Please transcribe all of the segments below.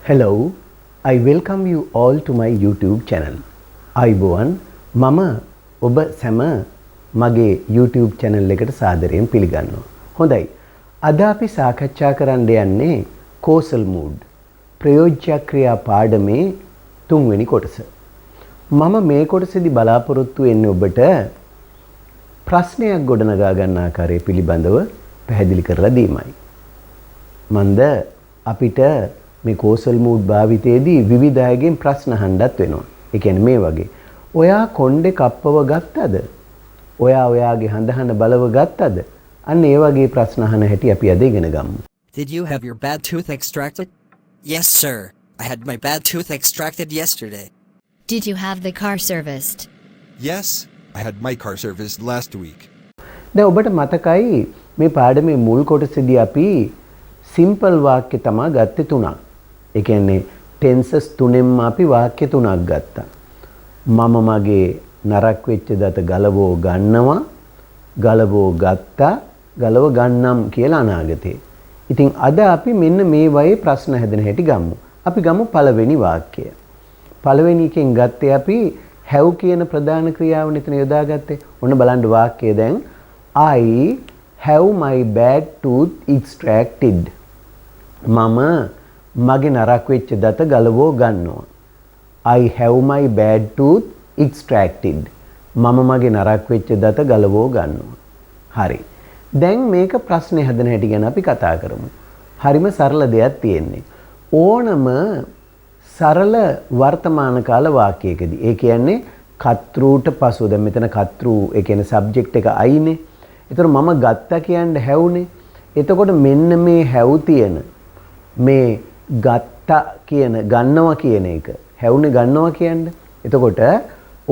Hello, I welcome you all to my YouTube channel. අයිබෝවන් මම ඔබ සැම මගේ YouTube channel එකට සාදරයෙන් පිළිගන්නවා. හොඳයි. අද අපි සාකච්ඡා කරන්න යන්නේ causal mood ප්‍රයෝජ්‍ය ක්‍රියා පාඩමේ 3 වෙනි කොටස. මම මේ කොටසේදී බලාපොරොත්තු වෙන්නේ ඔබට ප්‍රශ්නයක් ගොඩනගා ගන්න ආකාරය පිළිබඳව පැහැදිලි කරලා දීමයි. මන්ද අපිට මේ causal mood භාවිතයේදී විවිධ අයගෙන් ප්‍රශ්න අහන්නත් වෙනවා. ඒ කියන්නේ මේ වගේ. ඔයා කොණ්ඩේ කප්පව ගත්තද? ඔයා ඔයාගේ හඳහන බලව ගත්තද? අන්න ඒ වගේ ප්‍රශ්න අහන හැටි අපි අද ඉගෙන ගමු. Did you have your bad tooth extracted? Yes, sir. I had my bad tooth extracted yesterday. Did you have the car serviced? Yes, I had my car serviced last week. දැන් ඔබට මතකයි මේ පාඩමේ මුල් කොටසේදී අපි සිම්පල් වාක්‍ය තමයි ගත්තේ තුනක්. ඒ කියන්නේ ටෙන්සස් තුනෙන්ම අපි වාක්‍ය තුනක් ගත්තා. මම මගේ නරක් වෙච්ච දත ගලවෝ ගන්නවා, ගලවෝ ගත්තා, ගලව ගන්නම් කියලා අනාගතේ. ඉතින් අද අපි මෙන්න මේ වගේ ප්‍රශ්න හැදෙන හැටි ගමු. අපි ගමු පළවෙනි වාක්‍යය. පළවෙනි එකෙන් ගත්තේ අපි have කියන ප්‍රධාන ක්‍රියාව නිතර යොදාගත්තේ. ඔන්න බලන්න වාක්‍යය දැන් I have my bad tooth extracted. මම මගේ නරක් වෙච්ච දත ගලවෝ ගන්නවා. I have my bad tooth extracted. මම මගේ නරක් වෙච්ච දත ගලවෝ ගන්නවා. හරි. දැන් මේක ප්‍රශ්නේ හදන හැටි ගැන අපි කතා කරමු. හරිම සරල දෙයක් තියෙන්නේ. ඕනම සරල වර්තමාන කාල වාක්‍යයකදී ඒ කියන්නේ කර්තෘට පසු දැන් මෙතන කර්තෘ ඒ කියන්නේ සබ්ජෙක්ට් එක අයිනේ. ඒතර මම ගත්තා කියන්නේ හැවුනේ. එතකොට මෙන්න මේ හැව් තියෙන මේ ගත්තා කියන ගන්නවා කියන එක හැවුනේ ගන්නවා කියන්නේ. එතකොට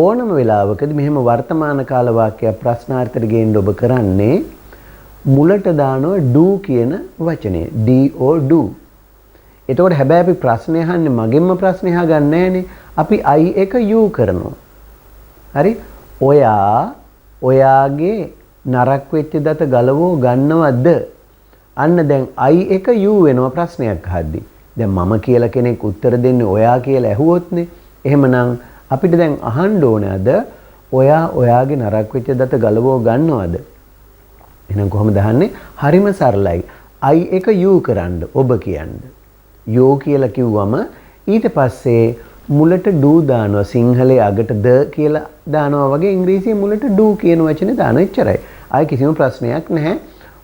ඕනම වෙලාවකදී මෙහෙම වර්තමාන කාල වාක්‍යයක් ප්‍රශ්නාර්ථයට ගේන්න ඔබ කරන්නේ මුලට දානවා do කියන වචනේ. do do. එතකොට හැබැයි අපි ප්‍රශ්නේ අහන්නේ මගෙන්ම ප්‍රශ්නේ අහගන්නේ නැහනේ. අපි I එක you කරනවා. හරි? ඔයා ඔයාගේ නරක් වෙච්ච දත ගලවෝ ගන්නවද? අන්න දැන් I එක you වෙනවා ප්‍රශ්නයක් අහද්දී. දැන් මම කියලා කෙනෙක් උත්තර දෙන්නේ ඔයා කියලා ඇහුවොත්නේ. එහෙමනම් අපිට දැන් අහන්න ඕනේ අද ඔයා ඔයාගේ නරක් වෙච්ච දත ගලවෝ ගන්නවද? එහෙනම් කොහොමද අහන්නේ? හරිම සරලයි. I එක you කරන්න ඔබ කියන්න. you කියලා කිව්වම ඊට පස්සේ මුලට do දානවා. සිංහලයේ අගට the කියලා දානවා වගේ ඉංග්‍රීසියේ මුලට do කියන වචනේ දාන එච්චරයි. ආයි කිසිම ප්‍රශ්නයක් නැහැ.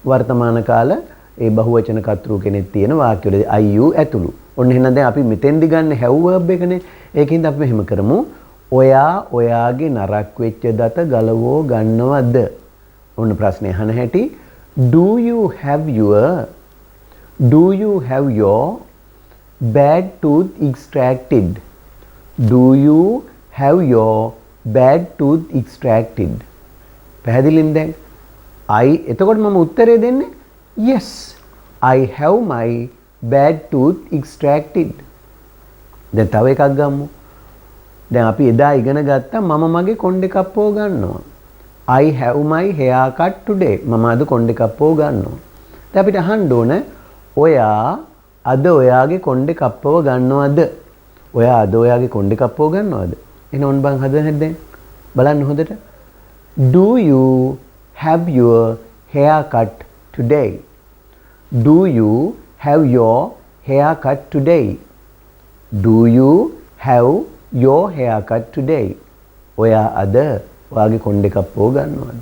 වර්තමාන කාල ඒ බහුවචන කර්තෘ කෙනෙක් තියෙන වාක්‍යවලදී I you ඇතුළු. ඔන්න එහෙනම් දැන් අපි මෙතෙන්දි ගන්න have verb එකනේ. ඒකින්ද අපි මෙහෙම කරමු. ඔයා ඔයාගේ නරක් වෙච්ච දත ගලවෝ ගන්නවද? ඔන්න ප්‍රශ්නේ අහන හැටි do you have your bad tooth extracted? Do you have your bad tooth extracted? පැහැදිලිද දැන්? I එතකොට මම උත්තරේ දෙන්නේ yes, I have my bad tooth extracted. දැන් තව එකක් ගමු. දැන් අපි එදා ඉගෙන ගත්තා මම මගේ කොණ්ඩේ කප්පව ගන්නවා. I have my hair cut today. මම අද කොණ්ඩේ කප්පව ගන්නවා. දැන් අපිට අහන්න ඕන ඔයා අද ඔයාගේ කොණ්ඩේ කප්පව ගන්නවද? ඔයා අද ඔයාගේ කොණ්ඩේ කප්පව ගන්නවද? එහෙනම් ඔන්න බං හදන්න දැන්. බලන්න හොඳට. Do you have your hair cut today? Do you have your hair cut today? Do you have your hair cut today? ඔයා අද ඔයාගේ කොණ්ඩේ කප්පව ගන්නවද?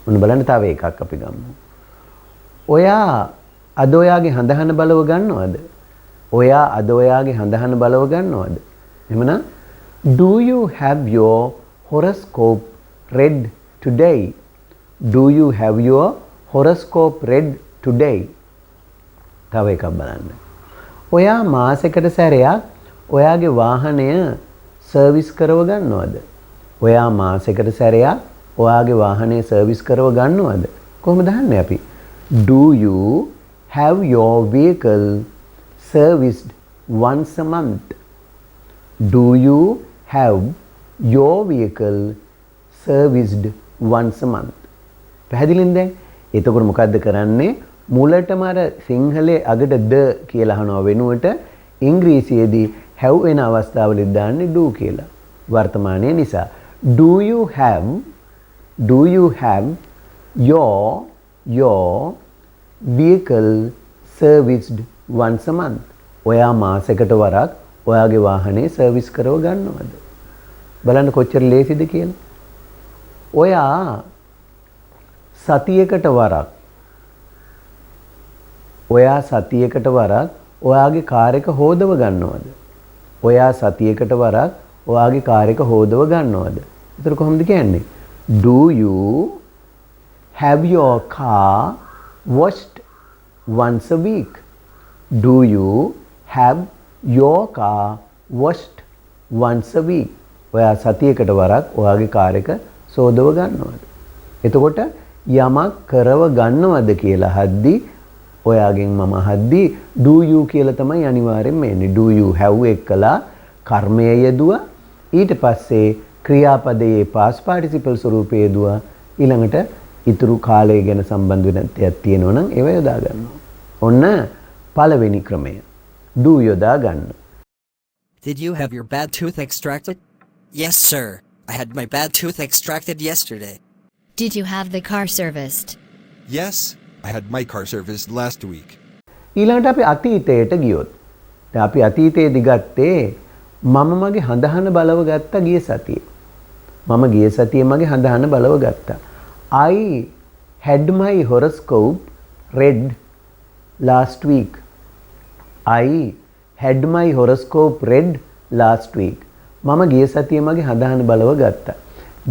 ඔන්න බලන්න තව එකක් අපි ගමු. ඔයා අද ඔයාගේ හඳහන බලව ගන්නවද? ඔයා අද ඔයාගේ හඳහන බලව ගන්නවද? එහෙමනම් do you have your horoscope read today? Do you have your horoscope read today? තව එකක් බලන්න. ඔයා මාසෙකට සැරයක් ඔයාගේ වාහනය සර්විස් කරව ගන්නවද? ඔයා මාසෙකට සැරයක් ඔයාගේ වාහනය සර්විස් කරව ගන්නවද? කොහොමද අහන්නේ අපි? Do you have your vehicle serviced once a month? Do you have your vehicle serviced once a month? පැහැදිලිද දැන්? එතකොට මොකද්ද කරන්නේ? මුලටම අර සිංහලේ අගට ද කියලා අහනවා වෙනුවට ඉංග්‍රීසියේදී have වෙන අවස්ථාවලදී දාන්නේ do කියලා. වර්තමානයේ නිසා. Do you have your vehicle serviced once a month? ඔයා මාසෙකට වරක් ඔයාගේ වාහනේ සර්විස් කරව ගන්නවද? බලන්න කොච්චර ලේසිද කියලා. ඔයා සතියකට වරක් ඔයාගේ කාර් එක හොදව ගන්නවද? ඔයා සතියකට වරක් ඔයාගේ කාර් එක හොදව ගන්නවද? ඒතර කොහොමද කියන්නේ? Do you have your car washed once a week? Do you have your car washed once a week? ඔයා සතියකට වරක් ඔයාගේ කාර් එක සෝදව ගන්නවද? එතකොට යමක් කරව ගන්නවද කියලා අහද්දී ඔයාගෙන් මම අහද්දී do you කියලා තමයි අනිවාර්යෙන්ම එන්නේ. Do you have එක්කලා කර්මය යෙදුවා. ඊට පස්සේ ක්‍රියාපදයේ past participle ස්වරූපයේ යෙදුවා. ඊළඟට ඉතුරු කාලය ගැන සම්බන්ධ වෙන දෙයක් තියෙනවා නම් ඒව යොදා ගන්නවා. ඔන්න පළවෙනි ක්‍රමය. do යොදා ගන්න. Did you have your bad tooth extracted? Yes, sir. I had my bad tooth extracted yesterday. Did you have the car serviced? Yes, I had my car serviced last week. ඊළඟට අපි අතීතයට ගියොත්. දැන් අපි අතීතයේදී ගත්තේ මම මගේ හඳහන බලව ගත්තා ගිය සතියේ. මම ගිය සතියේ මගේ හඳහන බලව ගත්තා. I had my horoscope read last week. I had my horoscope read last week. මම ගිය සතියේ මගේ හඳහන බලව ගත්තා.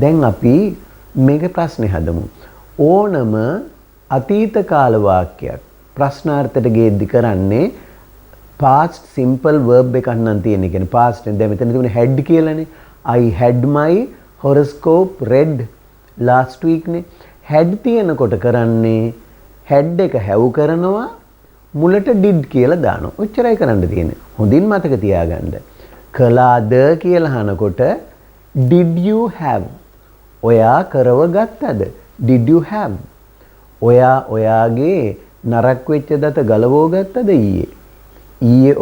දැන් අපි මේක ප්‍රශ්නේ හදමු. ඕනම අතීත කාල වාක්‍යයක් ප්‍රශ්නාර්ථයට ගේද්දි කරන්නේ past simple verb එකක් නම් තියෙන. කියන්නේ past නේ. දැන් මෙතන තිබුණේ had කියලානේ. I had my horoscope read last week නේ. had තියෙනකොට කරන්නේ had එක have කරනවා මුලට did කියලා දානවා. ඔච්චරයි කරන්න තියෙන්නේ. හොඳින් මතක තියාගන්න. කළාද කියලා අහනකොට did you have? ඔයා කරව ගත්තද? Did you have? ඔයා ඔයාගේ නරක් වෙච්ච දත ගලවෝ ගත්තද ඊයේ? ඊයේ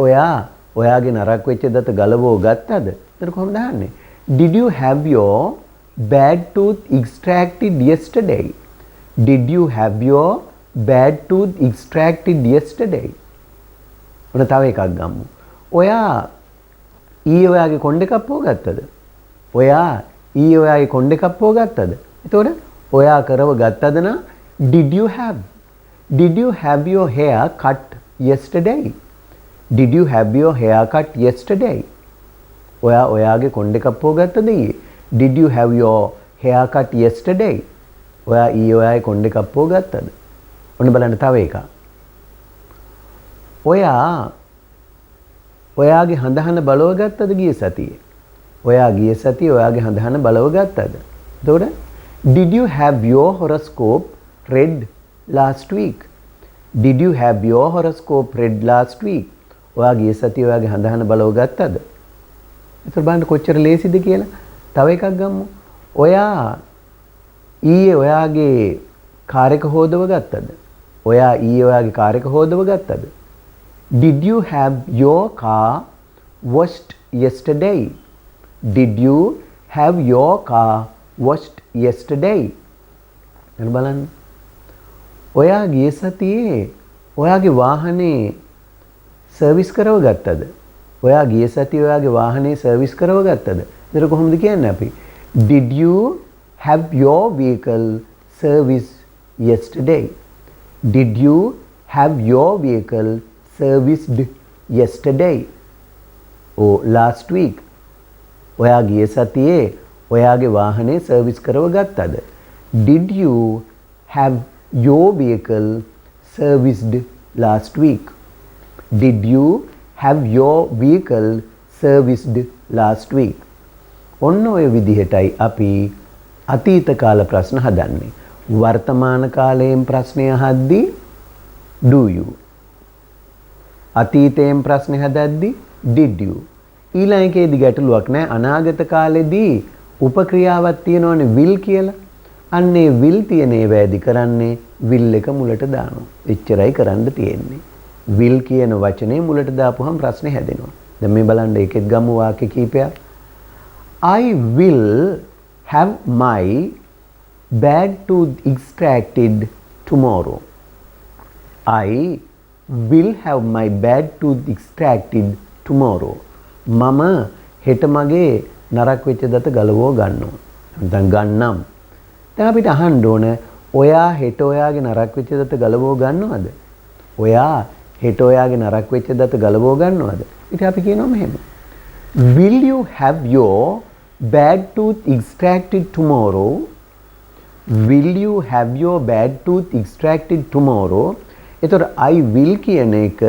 ඔයාගේ නරක් වෙච්ච දත ගලවෝ ගත්තද? එතන කොහොමද අහන්නේ? Did you have your bad tooth extracted yesterday? Did you have your bad tooth extracted yesterday? ඔන්න තව එකක් ගමු. ඔයා ඊයේ ඔයාගේ කොණ්ඩේ කප්පුව ගත්තද? ඔයා ඊයේ ඔයාගේ කොණ්ඩේ කප්පුව ගත්තද? එතකොට ඔයා කරව ගත්තද නම් did you have? Did you have your hair cut yesterday? Did you have your hair cut yesterday? ඔයාගේ කොණ්ඩේ කප්පුව ගත්තද ඊයේ? Did you have your hair cut yesterday? ඊයේ ඔයාගේ කොණ්ඩේ කප්පුව ගත්තද? ඔන්න බලන්න තව එකක්. ඔයාගේ හඳහන බලව ගත්තද ගිය සතියේ? ඔයා ගිය සතියේ ඔයාගේ හඳහන බලව ගත්තද? එතකොට did you have your horoscope read last week? Did you have your horoscope read last week? ඔයා ගිය සතියේ ඔයාගේ හඳහන බලව ගත්තද? එතකොට බලන්න කොච්චර ලේසිද කියලා. තව එකක් ගමු. ඔයා ඊයේ ඔයාගේ කාර් එක හොදව ගත්තද? ඔයා ඊයේ ඔයාගේ කාර් එක හොදව ගත්තද? Did you have your car washed yesterday? Did you have your car washed yesterday? එන්න බලන්න. ඔයා ගිය සතියේ ඔයාගේ වාහනේ සර්විස් කරව ගත්තද? ඔයා ගිය සතියේ ඔයාගේ වාහනේ සර්විස් කරව ගත්තද? ඒක කොහොමද කියන්නේ අපි? Did you have your vehicle serviced yesterday? Did you have your vehicle serviced yesterday? or last week? ඔයා ගිය සතියේ ඔයාගේ වාහනේ සර්විස් කරව ගත්තද? Did you have your vehicle serviced last week? Did you have your vehicle serviced last week? ඔන්න ඔය විදිහටයි අපි අතීත කාල ප්‍රශ්න හදන්නේ. වර්තමාන කාලයෙන් ප්‍රශ්නය අහද්දී do you. අතීතයෙන් ප්‍රශ්න හදද්දී did you. ඊළඟ එකේදී ගැටලුවක් නැහැ. අනාගත කාලෙදී උපක්‍රියාවක් තියෙනවනේ will කියලා. අන්නේ will තියෙන ඒවාදී කරන්නේ will එක මුලට දානවා. එච්චරයි කරන්න තියෙන්නේ. will කියන වචනේ මුලට දාපුවහම ප්‍රශ්නේ හැදෙනවා. දැන් මේ බලන්න ඒකෙත් ගමු වාක්‍ය කීපයක්. I will have my bad tooth extracted tomorrow. I will have my bad tooth extracted tomorrow. මම හෙට මගේ නරක් වෙච්ච දත ගලවෝ ගන්නවා. දැන් ගන්නම්. දැන් අපිට අහන්න ඕන ඔයා හෙට ඔයාගේ නරක් වෙච්ච දත ගලවෝ ගන්නවද? ඔයා හෙට ඔයාගේ නරක් වෙච්ච දත ගලවෝ ගන්නවද? ඉතින් අපි කියනවා මෙහෙම. Will you have your bad tooth extracted tomorrow? Will you have your bad tooth extracted tomorrow? එතකොට I will කියන එක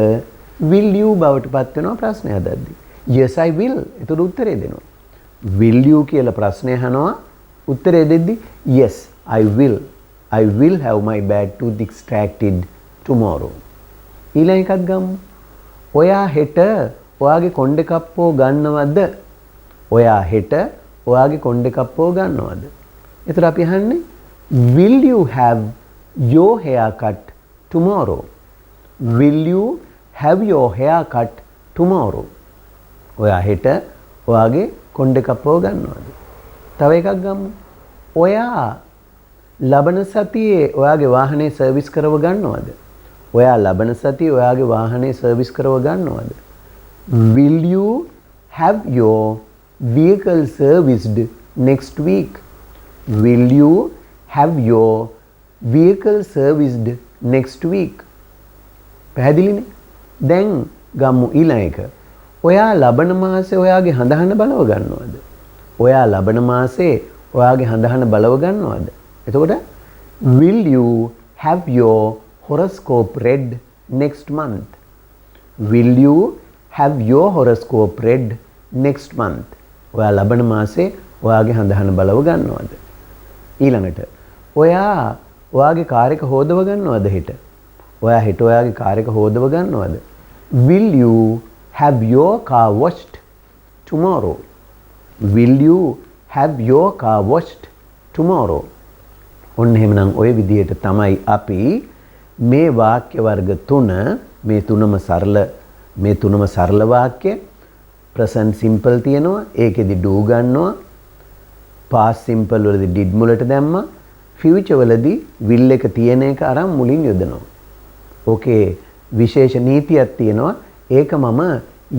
will you බවට පත් වෙනවා ප්‍රශ්නය හදද්දී. Yes I will. එතකොට උත්තරේ දෙනවා. Will you කියලා ප්‍රශ්නය අහනවා උත්තරේ දෙද්දී yes I will. I will have my bad tooth extracted tomorrow. ඊළඟ එකක් ගමු. ඔයා හෙට ඔයාගේ කොණ්ඩේ කප්පෝ ගන්නවද? ඔයා හෙට ඔයාගේ කොණ්ඩේ කප්පෝ ගන්නවද? එතකොට අපි අහන්නේ will you have your hair cut tomorrow? Will you have your hair cut tomorrow? ඔයා හෙට ඔයාගේ කොණ්ඩේ කප්පෝ ගන්නවද? තව එකක් ගමු. ඔයා ලබන සතියේ ඔයාගේ වාහනේ සර්විස් කරව ගන්නවද? ඔයා ලබන සතියේ ඔයාගේ වාහනේ සර්විස් කරව ගන්නවද? Will you have your vehicle serviced next week? Will you have your vehicle serviced next week? පැහැදිලිනේ? දැන් ගමු ඊළඟ එක. ඔයා ලබන මාසේ ඔයාගේ හඳහන බලව ගන්නවද? ඔයා ලබන මාසේ ඔයාගේ හඳහන බලව ගන්නවද? එතකොට will you have your horoscope read next month? Will you have your horoscope read next month? ඔයා ලබන මාසේ ඔයාගේ හඳහන බලව ගන්නවද? ඊළඟට ඔයා ඔයාගේ කාර් එක හොදව ගන්නවද හෙට? ඔයා හෙට ඔයාගේ කාර් එක හොදව ගන්නවද? Will you have your car washed tomorrow? Will you have your car washed tomorrow? ඔන්න එහෙමනම් ওই විදිහට තමයි අපි මේ වාක්‍ය වර්ග තුන මේ තුනම සරල වාක්‍ය present simple තියෙනවා ඒකෙදි do ගන්නවා past simple වලදී did මුලට දැම්මා future වලදී will එක තියෙන එක අරන් මුලින් යොදනවා. ඕකේ විශේෂ නීතියක් තියෙනවා ඒක මම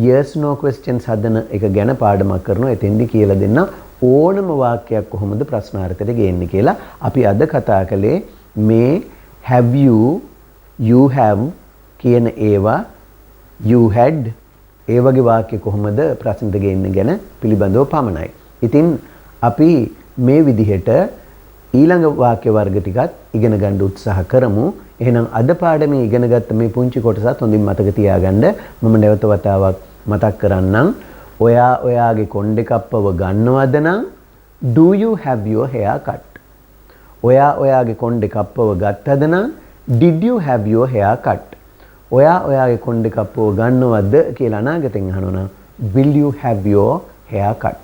yes no questions හදන එක ගැන පාඩමක් කරනවා එතෙන්දි කියලා දෙන්න ඕනම වාක්‍යයක් කොහොමද ප්‍රශ්නාර්ථයට ගේන්නේ කියලා අපි අද කතා කළේ මේ have you have කියන ඒවා you had ඒ වගේ වාක්‍ය කොහොමද ප්‍රශ්නට ගේන්නේ ගැන පිළිබඳව පමණයි. ඉතින් අපි මේ විදිහට ඊළඟ වාක්‍ය වර්ග ටිකත් ඉගෙන ගන්න උත්සාහ කරමු. එහෙනම් අද පාඩමේ ඉගෙනගත්ත මේ පුංචි කොටසත් හොඳින් මතක තියාගන්න මම නැවත වතාවක් මතක් කරන්නම්. ඔයා ඔයාගේ කොණ්ඩේ කප්පව ගන්නවද නම් do you have your hair cut? ඔයා ඔයාගේ කොණ්ඩේ කප්පව ගත්තද නම් did you have your hair cut? ඔයා ඔයාගේ කොණ්ඩේ කප්පව ගන්නවද කියලා අනාගතෙන් අහනවා නම් will you have your hair cut?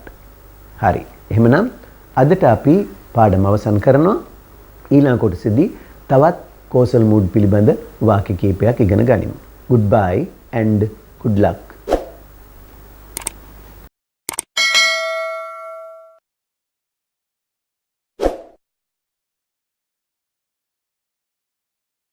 හරි. එහෙමනම් අදට අපි පාඩම අවසන් කරනවා. ඊළඟ කොටසේදී තවත් කෝසල් මූඩ් පිළිබඳ වාක්‍ය කීපයක් ඉගෙන ගනිමු. Goodbye and good luck.